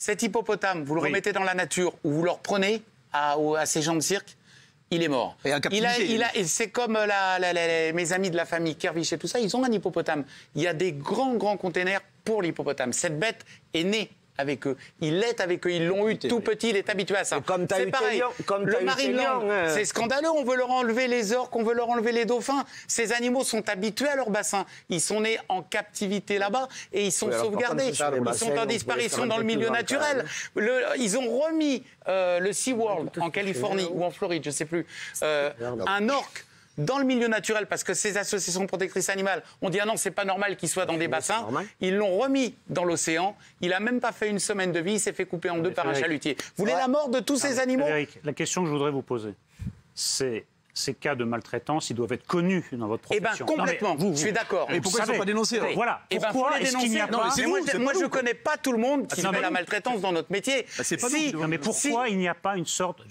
Cet hippopotame, vous le remettez dans la nature ou vous le reprenez à ces gens de cirque, il est mort. Et et c'est comme mes amis de la famille Kervish et tout ça, ils ont un hippopotame. Il y a des grands containers pour l'hippopotame. Cette bête est née avec eux. Il est avec eux. Ils l'ont eu tout petit, il est habitué à ça. C'est pareil. Le Marineland, c'est scandaleux. On veut leur enlever les orques, on veut leur enlever les dauphins. Ces animaux sont habitués à leur bassin. Ils sont nés en captivité là-bas et ils sont sauvegardés. Ils sont en disparition dans le milieu naturel. Ils ont remis le SeaWorld en Californie ou en Floride, je ne sais plus, un orque dans le milieu naturel, parce que ces associations protectrices animales ont dit ah non, c'est pas normal qu'il soit dans des bassins. Ils l'ont remis dans l'océan. Il a même pas fait une semaine de vie, il s'est fait couper en deux par un chalutier. Vous voulez la mort de tous ces animaux? Frédéric, la question que je voudrais vous poser, c'est ces cas de maltraitance, ils doivent être connus dans votre profession. Eh bien, complètement. Je suis d'accord. Et pourquoi ils ne sont pas dénoncés? Voilà. Pourquoi est-ce qu'il n'y a pas... Moi, je ne connais pas tout le monde qui fait la maltraitance dans notre métier. Mais pourquoi il n'y a pas une sorte...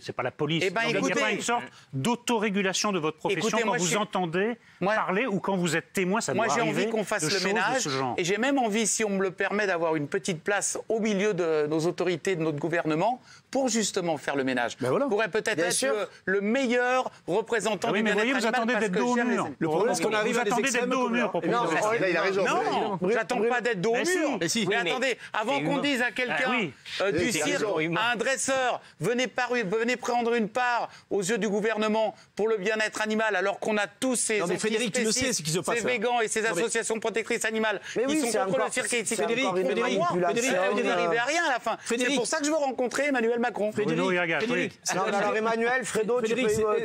C'est pas la police. Il n'y a pas une sorte d'autorégulation de votre profession quand vous entendez parler ou quand vous êtes témoin, ça doit arriver. Moi, j'ai envie qu'on fasse le ménage. Et j'ai même envie, si on me le permet, d'avoir une petite place au milieu de nos autorités, de notre gouvernement, pour justement faire le ménage. On pourrait peut-être être le meilleur représentant du bien-être animal. Vous attendez d'être dos au mur. Le problème, c'est qu'on arrive à des d'être dos au mur. Non, il a raison. Non, j'attends pas d'être dos au mur. Mais attendez, avant qu'on dise à quelqu'un du cirque, à un dresseur, venez prendre une part aux yeux du gouvernement pour le bien-être animal, alors qu'on a tous ces Frédéric, tu le sais ce qui se passe. Ces végans et ces associations protectrices animales qui sont contre le cirque et ici. Frédéric, vous n'arrivez à rien à la fin. C'est pour ça que je veux rencontrer Emmanuel Macron. Frédéric, alors Emmanuel, Fredo,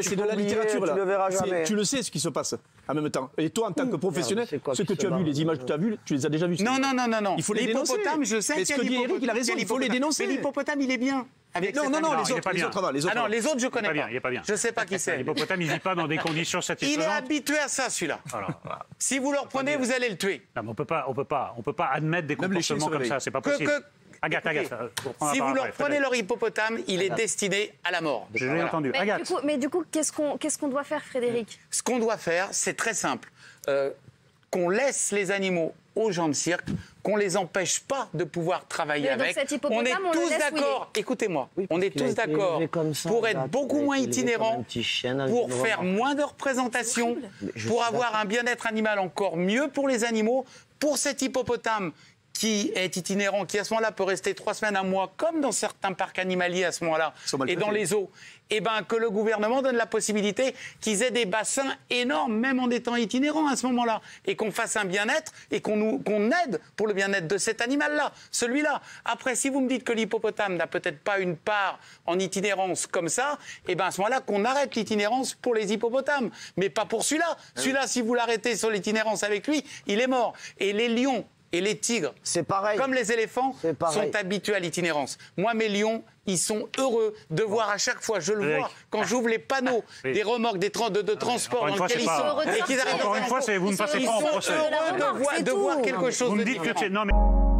c'est de la littérature là. Tu le verras jamais. Tu le sais ce qui se passe en même temps. Et toi, en tant que professionnel, ce que tu as vu, les images que tu as vues, tu les as déjà vues. Non. Il faut les dénoncer. L'hippopotame, je sais qu'il y a l'hippopotame. Il a raison, il faut les dénoncer. Mais l'hippopotame, il est bien. Non, les autres, les autres, je connais pas. Il est pas bien. Je sais pas qui c'est. L'hippopotame, il vit pas dans des conditions satisfaisantes. Il est habitué à ça, celui-là. Si vous le reprenez, vous allez le tuer. Non, mais on peut pas admettre des comportements comme ça. C'est pas possible. Agathe, si vous leur prenez leur hippopotame, il est destiné à la mort. Je l'ai entendu. Mais du coup, qu'est-ce qu'on doit faire, Frédéric? Ce qu'on doit faire, c'est très simple. Qu'on laisse les animaux aux gens de cirque, qu'on les empêche pas de pouvoir travailler avec. On est tous d'accord, écoutez-moi, on est tous d'accord pour être beaucoup moins itinérants, pour faire moins de représentations, pour avoir un bien-être animal encore mieux pour les animaux, pour cet hippopotame qui est itinérant, qui à ce moment-là peut rester 3 semaines, 1 mois, comme dans certains parcs animaliers à ce moment-là, et dans les zoos, et que le gouvernement donne la possibilité qu'ils aient des bassins énormes, même en étant itinérants à ce moment-là, et qu'on fasse un bien-être, et qu'on aide pour le bien-être de cet animal-là, celui-là. Après, si vous me dites que l'hippopotame n'a peut-être pas une part en itinérance comme ça, à ce moment-là, qu'on arrête l'itinérance pour les hippopotames, mais pas pour celui-là. Celui-là, si vous l'arrêtez sur l'itinérance avec lui, il est mort. Et les lions et les tigres, comme les éléphants, sont habitués à l'itinérance. Moi, mes lions, ils sont heureux de voir à chaque fois, je le vois, quand j'ouvre les panneaux des remorques de transport dans lesquels ils sont, et qu'ils arrivent. Encore une fois, vous ne passez pas en procès. Ils sont heureux de voir quelque chose de différent.